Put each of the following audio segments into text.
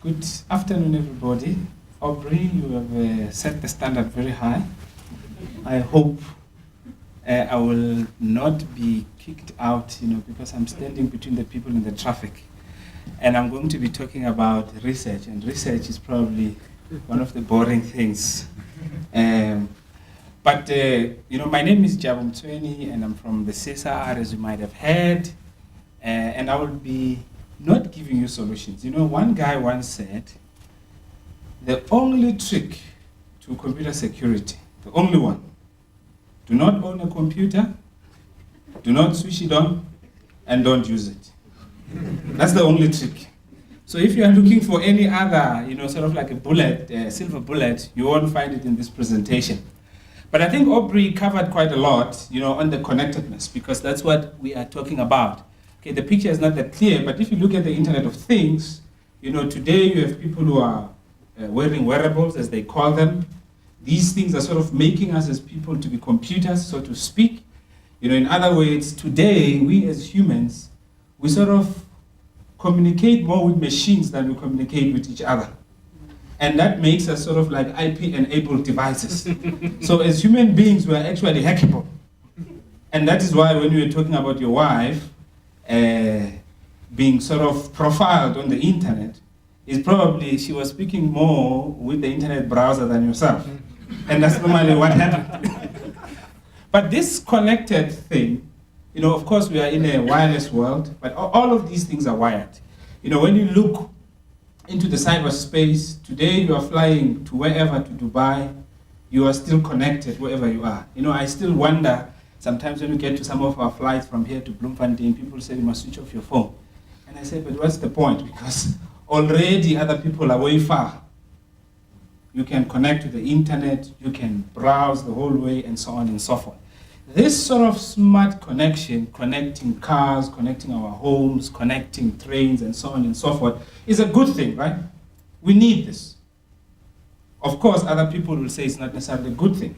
Good afternoon, everybody. Aubrey, you have set the standard very high. I hope I will not be kicked out, because I'm standing between the people in the traffic. And I'm going to be talking about research, and research is probably one of the boring things. My name is Jabu Mtsweni, and I'm from the CSIR, as you might have heard. And I will be not giving you solutions. One guy once said, the only trick to computer security, the only one, do not own a computer, do not switch it on, and don't use it. That's the only trick. So if you are looking for any other, sort of like a bullet, silver bullet, you won't find it in this presentation. But I think Aubrey covered quite a lot, on the connectedness, because that's what we are talking about. Okay, the picture is not that clear, but if you look at the Internet of Things, today you have people who are wearing wearables, as they call them. These things are sort of making us as people to be computers, so to speak. In other words, today, we as humans, we sort of communicate more with machines than we communicate with each other. And that makes us sort of like IP-enabled devices. So as human beings, we are actually hackable. And that is why when we were talking about your wife, being sort of profiled on the internet, is probably she was speaking more with the internet browser than yourself. And that's normally what happened. But this connected thing, of course we are in a wireless world, but all of these things are wired. When you look into the cyberspace, today you are flying to wherever, to Dubai, you are still connected wherever you are. I still wonder, sometimes when we get to some of our flights from here to Bloemfontein, people say you must switch off your phone. And I say, but what's the point? Because already other people are way far. You can connect to the internet, you can browse the whole way, and so on and so forth. This sort of smart connection, connecting cars, connecting our homes, connecting trains, and so on and so forth, is a good thing, right? We need this. Of course, other people will say it's not necessarily a good thing.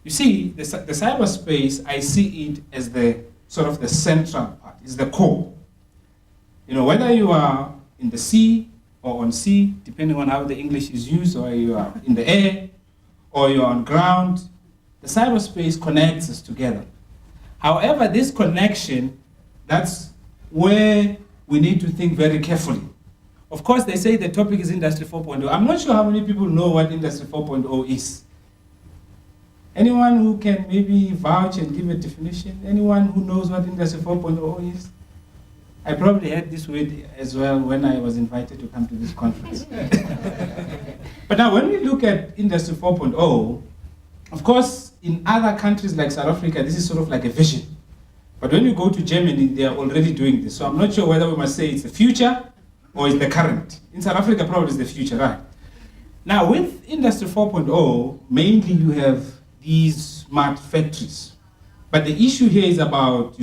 You see, the cyberspace, I see it as the sort of the central part, is the core. Whether you are in the sea or on sea, depending on how the English is used, or you are in the air, or you're on ground, the cyberspace connects us together. However, this connection, that's where we need to think very carefully. Of course, they say the topic is Industry 4.0. I'm not sure how many people know what Industry 4.0 is. Anyone who can maybe vouch and give a definition? Anyone who knows what Industry 4.0 is? I probably heard this word as well when I was invited to come to this conference. But now when we look at Industry 4.0, of course, in other countries like South Africa, this is sort of like a vision. But when you go to Germany, they are already doing this. So I'm not sure whether we must say it's the future or it's the current. In South Africa, probably it's the future, right? Now, with Industry 4.0, mainly you have these smart factories. But the issue here is about,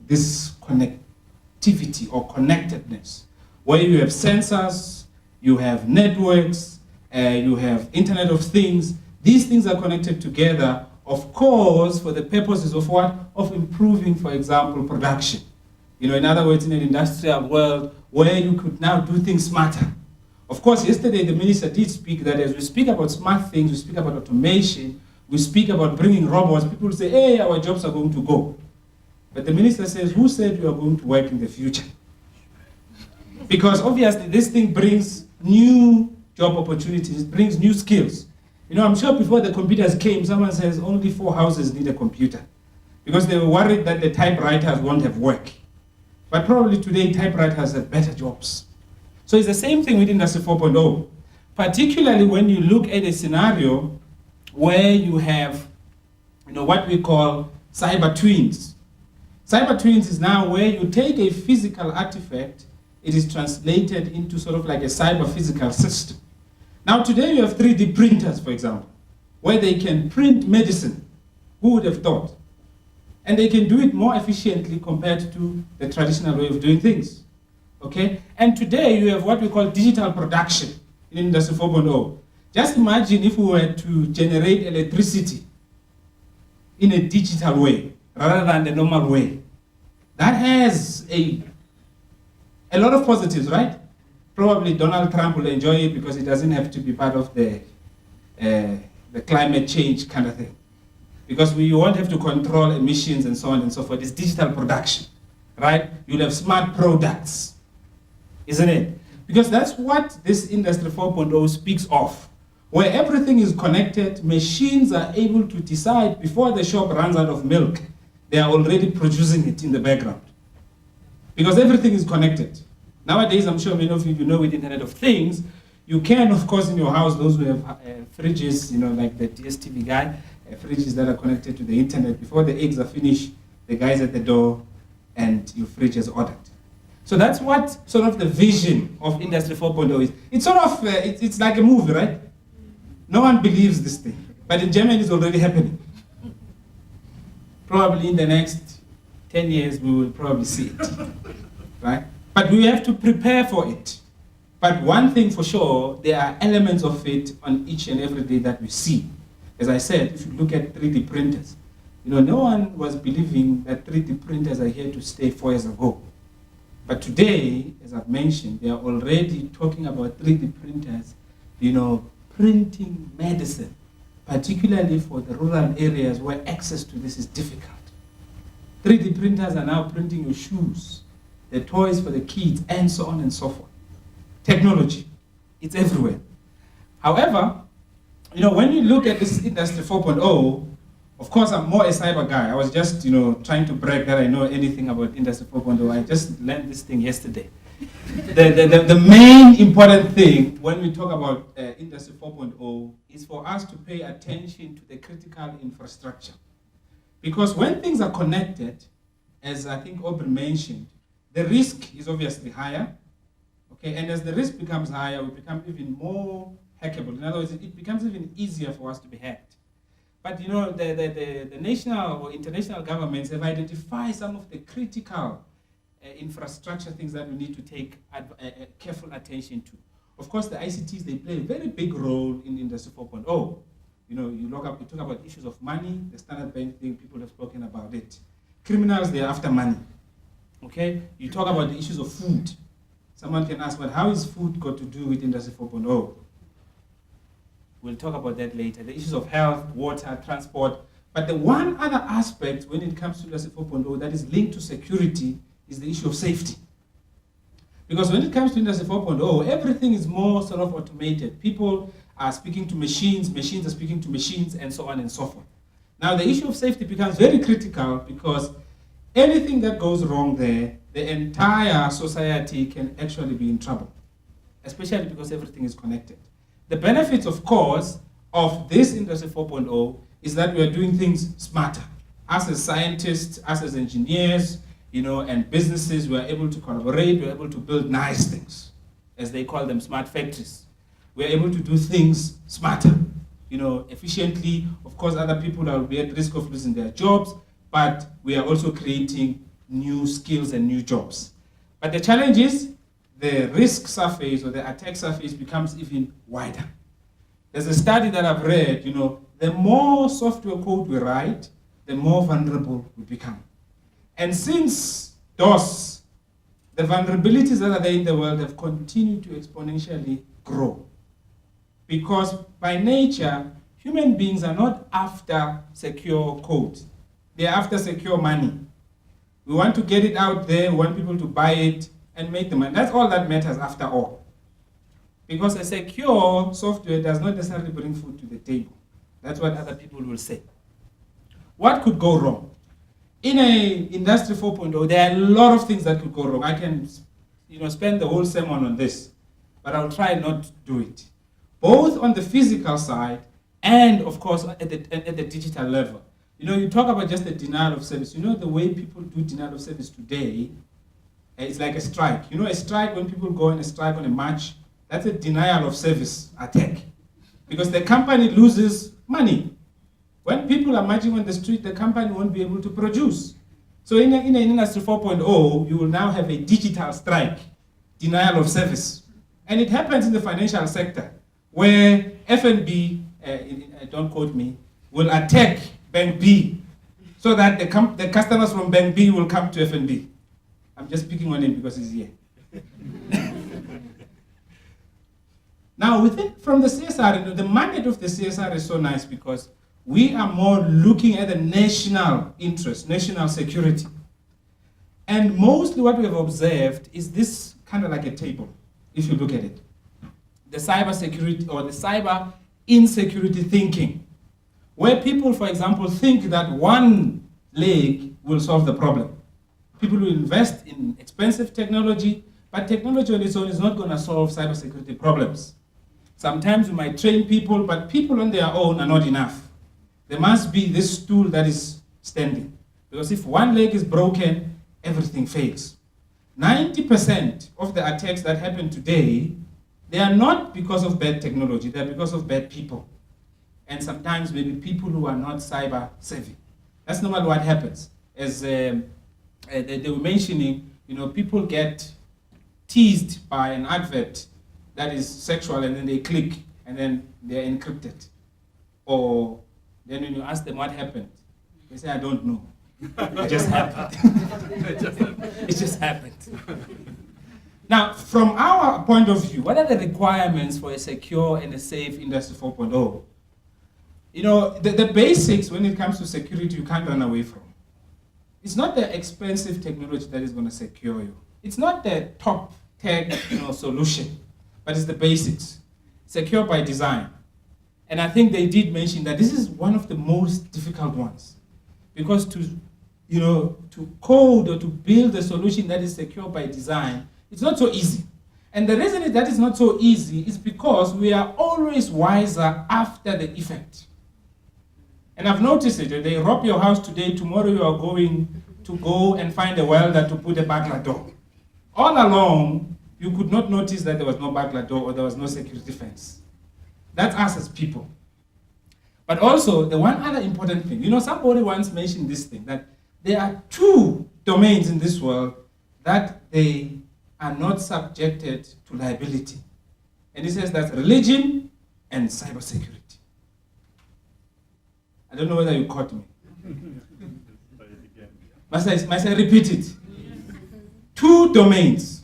this connectivity or connectedness, where you have sensors, you have networks, you have Internet of Things. These things are connected together, of course, for the purposes of what? Of improving, for example, production. In other words, in an industrial world where you could now do things smarter. Of course, yesterday the minister did speak that as we speak about smart things, we speak about automation, we speak about bringing robots, people say, hey, our jobs are going to go. But the minister says, who said you are going to work in the future? Because obviously this thing brings new job opportunities, it brings new skills. I'm sure before the computers came, someone says only 4 houses need a computer. Because they were worried that the typewriters won't have work. But probably today, typewriters have better jobs. So it's the same thing with Industry 4.0. Particularly when you look at a scenario where you have, what we call cyber twins. Cyber twins is now where you take a physical artifact, it is translated into sort of like a cyber physical system. Now today you have 3D printers, for example, where they can print medicine. Who would have thought? And they can do it more efficiently compared to the traditional way of doing things. Okay? And today you have what we call digital production in Industry 4.0. Just imagine if we were to generate electricity in a digital way rather than the normal way. That has a lot of positives, right? Probably Donald Trump will enjoy it because it doesn't have to be part of the climate change kind of thing. Because we won't have to control emissions and so on and so forth. It's digital production, right? You'll have smart products, isn't it? Because that's what this Industry 4.0 speaks of. Where everything is connected, machines are able to decide before the shop runs out of milk, they are already producing it in the background. Because everything is connected. Nowadays, I'm sure many of you know with Internet of Things, you can, of course, in your house, those who have fridges, like the DSTV guy, fridges that are connected to the internet, before the eggs are finished, the guy's at the door and your fridge is ordered. So that's what sort of the vision of Industry 4.0 is. It's sort of, it's like a movie, right? No one believes this thing, but in Germany it's already happening. Probably in the next 10 years we will probably see it, right? But we have to prepare for it. But one thing for sure, there are elements of it on each and every day that we see. As I said, if you look at 3D printers, no one was believing that 3D printers are here to stay 4 years ago. But today, as I've mentioned, they are already talking about 3D printers, printing medicine, particularly for the rural areas where access to this is difficult. 3D printers are now printing your shoes, the toys for the kids, and so on and so forth. Technology, it's everywhere. However, when you look at this Industry 4.0, of course, I'm more a cyber guy. I was just, trying to brag that I know anything about Industry 4.0. I just learned this thing yesterday. The main important thing when we talk about Industry 4.0 is for us to pay attention to the critical infrastructure. Because when things are connected, as I think Aubrey mentioned, the risk is obviously higher. Okay, and as the risk becomes higher, we become even more hackable. In other words, it becomes even easier for us to be hacked. But the national or international governments have identified some of the critical infrastructure things that we need to take careful attention to. Of course, the ICTs, they play a very big role in Industry 4.0. You talk about issues of money, the Standard Bank thing, people have spoken about it. Criminals, they're after money. Okay? You talk about the issues of food. Someone can ask, but how is food got to do with Industry 4.0? We'll talk about that later. The issues of health, water, transport. But the one other aspect when it comes to Industry 4.0 that is linked to security is the issue of safety. Because when it comes to Industry 4.0, everything is more sort of automated. People are speaking to machines, machines are speaking to machines, and so on and so forth. Now, the issue of safety becomes very critical because anything that goes wrong there, the entire society can actually be in trouble, especially because everything is connected. The benefits, of course, of this Industry 4.0 is that we are doing things smarter. Us as scientists, us as engineers, and businesses, we are able to collaborate, we are able to build nice things, as they call them, smart factories. We are able to do things smarter, efficiently. Of course, other people will be at risk of losing their jobs, but we are also creating new skills and new jobs. But the challenge is the risk surface or the attack surface becomes even wider. There's a study that I've read, the more software code we write, the more vulnerable we become. And since DOS, the vulnerabilities that are there in the world have continued to exponentially grow. Because by nature, human beings are not after secure code. They're after secure money. We want to get it out there, we want people to buy it and make the money. That's all that matters after all. Because a secure software does not necessarily bring food to the table. That's what other people will say. What could go wrong? In a Industry 4.0, there are a lot of things that could go wrong. I can spend the whole sermon on this, but I'll try not to do it. Both on the physical side and, of course, at the digital level. You talk about just the denial of service. The way people do denial of service today, it's like a strike. A strike, when people go on a strike on a march, that's a denial of service attack. Because the company loses money. When people are marching on the street, the company won't be able to produce. So in an Industry 4.0, you will now have a digital strike, denial of service. And it happens in the financial sector, where FNB, don't quote me, will attack Bank B, so that the customers from Bank B will come to FNB. I'm just picking on him because he's here. Now, from the CSIR, the mandate of the CSIR is so nice because we are more looking at the national interest, national security. And mostly what we have observed is this kind of like a table, if you look at it. The cyber security or the cyber insecurity thinking, where people, for example, think that one leg will solve the problem. People will invest in expensive technology, but technology on its own is not going to solve cybersecurity problems. Sometimes we might train people, but people on their own are not enough. There must be this tool that is standing. Because if one leg is broken, everything fails. 90% of the attacks that happen today, they are not because of bad technology, they're because of bad people. And sometimes maybe people who are not cyber savvy. That's normally what happens. As they were mentioning, people get teased by an advert that is sexual and then they click and then they're encrypted. Or then when you ask them what happened, they say, I don't know. It just happened. It just happened. Now, from our point of view, what are the requirements for a secure and a safe Industry 4.0? The basics when it comes to security you can't run away from. It's not the expensive technology that is going to secure you. It's not the top tech solution, but it's the basics. Secure by design. And I think they did mention that this is one of the most difficult ones. Because to code or to build a solution that is secure by design, it's not so easy. And the reason that it's not so easy is because we are always wiser after the effect. And I've noticed it. They rob your house today, tomorrow you are going to go and find a welder to put a burglar door. All along, you could not notice that there was no burglar door or there was no security fence. That's us as people. But also, the one other important thing, somebody once mentioned this thing, that there are two domains in this world that they are not subjected to liability. And he says that's religion and cybersecurity. I don't know whether you caught me. Must I repeat it? Two domains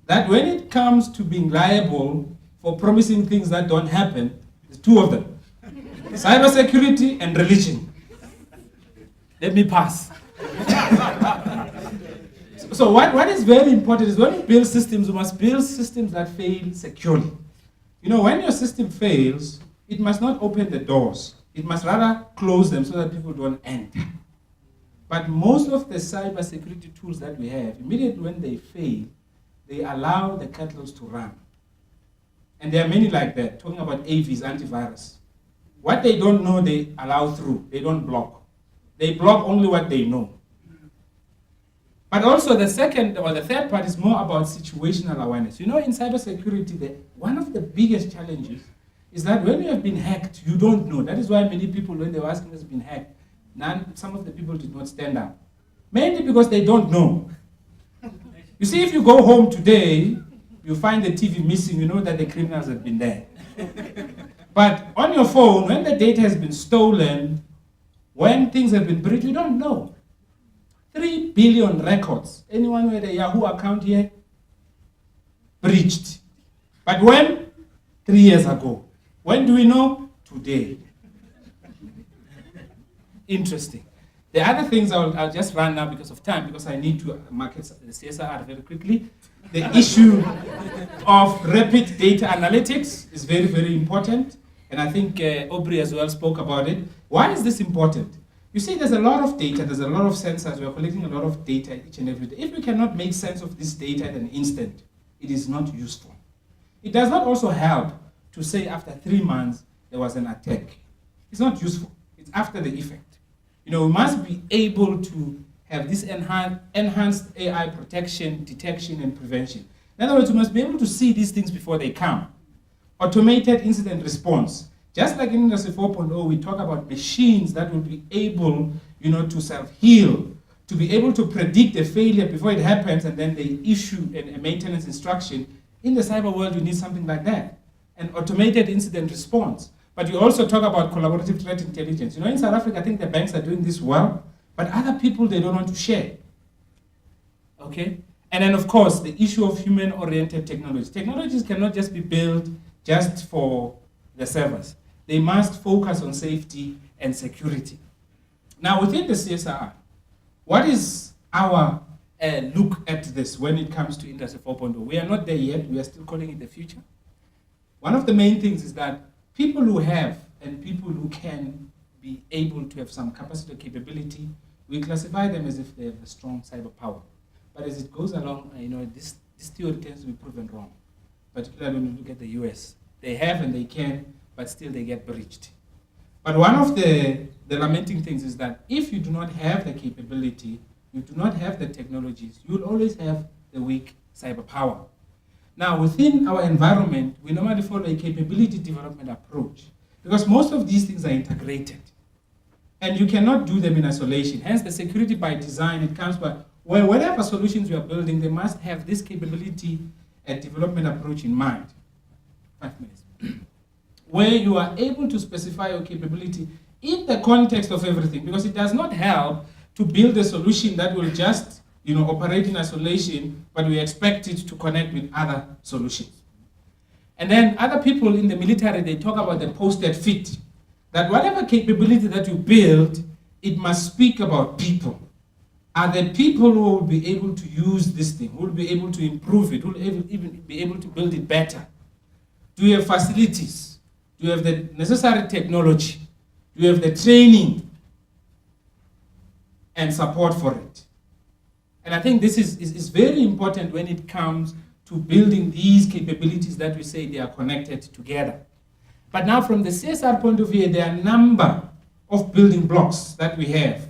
that when it comes to being liable for promising things that don't happen, there's two of them. Cybersecurity and religion. Let me pass. So what is very important is when you build systems, you must build systems that fail securely. When your system fails, it must not open the doors. It must rather close them so that people don't enter. But most of the cybersecurity tools that we have, immediately when they fail, they allow the catalyst to run. And there are many like that, talking about AVs, antivirus. What they don't know, they allow through. They don't block. They block only what they know. But also the second or the third part is more about situational awareness. In cybersecurity, one of the biggest challenges is that when you have been hacked, you don't know. That is why many people, when they were asking us been hacked, some of the people did not stand up. Mainly because they don't know. You see, if you go home today, you find the TV missing, you know that the criminals have been there. But on your phone, when the data has been stolen, when things have been breached, you don't know. 3 billion records. Anyone with a Yahoo account here? Breached. But when? 3 years ago. When do we know? Today. Interesting. The other things I'll just run now because of time, because I need to market the CSIR very quickly. The issue of rapid data analytics is very, very important. And I think Aubrey as well spoke about it. Why is this important? You see, there's a lot of data, there's a lot of sensors, we're collecting a lot of data each and every day. If we cannot make sense of this data at an instant, it is not useful. It does not also help to say after 3 months there was an attack. It's not useful. It's after the effect. We must be able to have this enhanced AI protection, detection, and prevention. In other words, we must be able to see these things before they come. Automated incident response. Just like in Industry 4.0, we talk about machines that will be able, to self-heal, to be able to predict a failure before it happens, and then they issue a maintenance instruction. In the cyber world, you need something like that. An automated incident response. But you also talk about collaborative threat intelligence. In South Africa, I think the banks are doing this well, but other people, they don't want to share. Okay? And then, of course, the issue of human-oriented technology. Technologies cannot just be built just for the servers. They must focus on safety and security. Now, within the CSIR, what is our look at this when it comes to Industry 4.0? We are not there yet. We are still calling it the future. One of the main things is that people who have and people who can be able to have some capacity or capability, we classify them as if they have a strong cyber power. But as it goes along, this theory tends to be proven wrong, particularly when you look at the US. They have and they can, but still they get breached. But one of the lamenting things is that if you do not have the capability, you do not have the technologies, you will always have the weak cyber power. Now, within our environment, we normally follow a capability development approach because most of these things are integrated. And you cannot do them in isolation. Hence, the security by design, it comes by, well, whatever solutions you are building, they must have this capability and development approach in mind. 5 minutes. Where you are able to specify your capability in the context of everything, because it does not help to build a solution that will just operate in isolation, but we expect it to connect with other solutions. And then other people in the military, they talk about the posted fit, that whatever capability that you build, it must speak about people. Are the people who will be able to use this thing, who will be able to improve it, who will even be able to build it better? Do you have facilities? Do you have the necessary technology? Do you have the training and support for it? And I think this is very important when it comes to building these capabilities that we say they are connected together. But now from the CSR point of view, there are a number of building blocks that we have.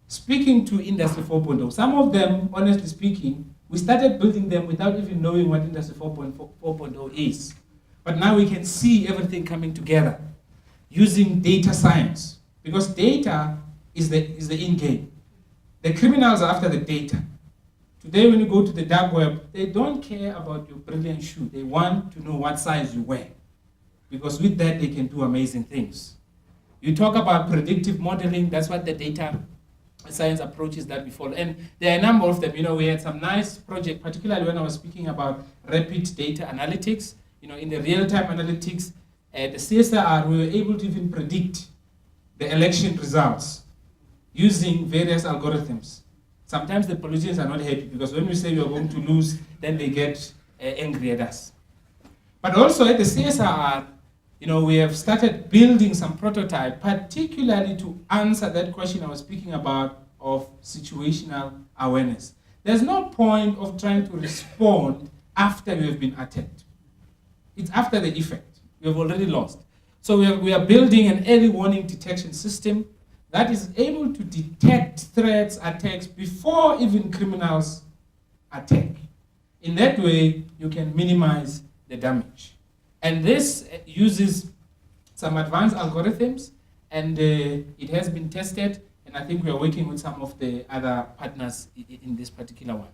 Speaking to Industry 4.0, some of them, honestly speaking, we started building them without even knowing what Industry 4.0 is. But now we can see everything coming together using data science, because data is the end game. The criminals are after the data. Today when you go to the dark web, they don't care about your brilliant shoe. They want to know what size you wear, because with that they can do amazing things. You talk about predictive modeling, that's what the data science approaches that we follow. And there are a number of them. We had some nice project, particularly when I was speaking about rapid data analytics. In the real-time analytics, the CSIR, we were able to even predict the election results using various algorithms. Sometimes the politicians are not happy because when we say we are going to lose, then they get angry at us. But also at the CSIR, we have started building some prototype, particularly to answer that question I was speaking about of situational awareness. There's no point of trying to respond after you have been attacked. It's after the effect. You have already lost. So we are building an early warning detection system that is able to detect threats, attacks, before even criminals attack. In that way, you can minimize the damage. And this uses some advanced algorithms, and it has been tested, and I think we are working with some of the other partners in this particular one.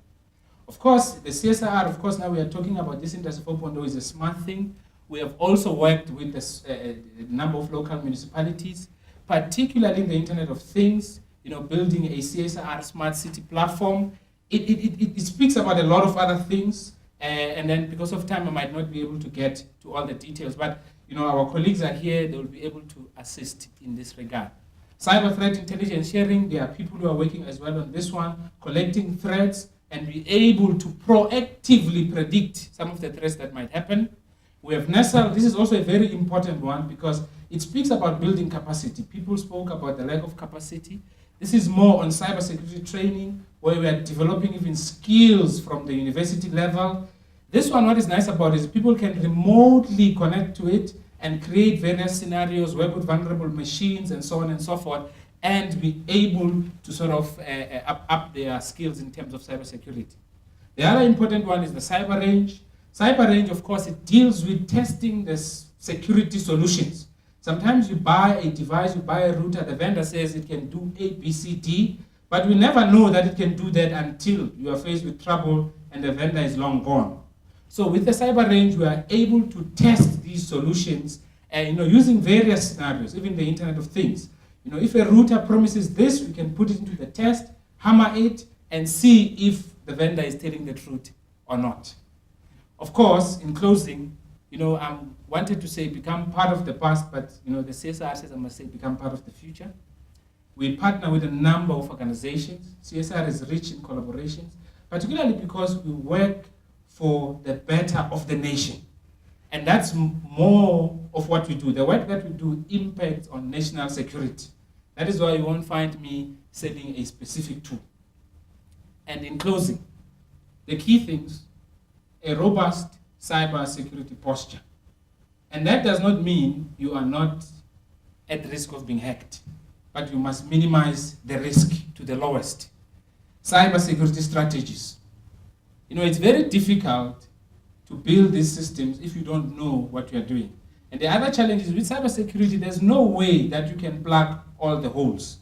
Of course, the CSIR, now we are talking about this Industry 4.0 is a smart thing. We have also worked with a number of local municipalities, particularly in the Internet of Things, building a CSIR smart city platform. It speaks about a lot of other things, and then because of time, I might not be able to get to all the details, but our colleagues are here, they will be able to assist in this regard. Cyber threat intelligence sharing, there are people who are working as well on this one, collecting threats, and be able to proactively predict some of the threats that might happen. We have NESL. This is also a very important one because it speaks about building capacity. People spoke about the lack of capacity. This is more on cybersecurity training, where we are developing even skills from the university level. This one, what is nice about it is people can remotely connect to it and create various scenarios, work with vulnerable machines, and so on and so forth, and be able to sort of up their skills in terms of cybersecurity. The other important one is the cyber range. Cyber range, of course, it deals with testing the security solutions. Sometimes you buy a device, you buy a router, the vendor says it can do A, B, C, D, but we never know that it can do that until you are faced with trouble and the vendor is long gone. So with the cyber range, we are able to test these solutions using various scenarios, even the Internet of Things. If a router promises this, we can put it into the test, hammer it, and see if the vendor is telling the truth or not. Of course, in closing, I wanted to say become part of the past, but the CSIR says I must say become part of the future. We partner with a number of organizations. CSIR is rich in collaborations, particularly because we work for the better of the nation. And that's more of what we do. The work that we do impacts on national security. That is why you won't find me selling a specific tool. And in closing, the key things, a robust cybersecurity posture. And that does not mean you are not at risk of being hacked, but you must minimize the risk to the lowest. Cybersecurity strategies. It's very difficult to build these systems if you don't know what you are doing. And the other challenge is with cybersecurity, there's no way that you can plug all the holes.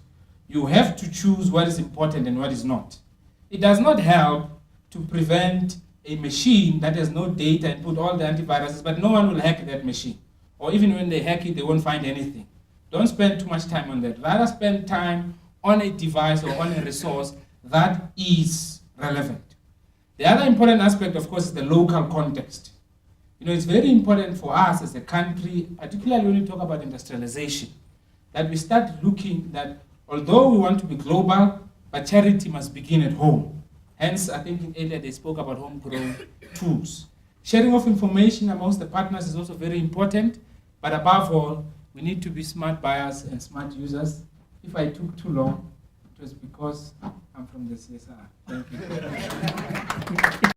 You have to choose what is important and what is not. It does not help to prevent a machine that has no data and put all the antiviruses, but no one will hack that machine. Or even when they hack it, they won't find anything. Don't spend too much time on that. Rather spend time on a device or on a resource that is relevant. The other important aspect, of course, is the local context. It's very important for us as a country, particularly when we talk about industrialization, that we start looking that although we want to be global, but charity must begin at home. Hence, I think earlier they spoke about homegrown tools. Sharing of information amongst the partners is also very important, but above all, we need to be smart buyers and smart users. If I took too long, it was because I'm from the CSIR. Thank you.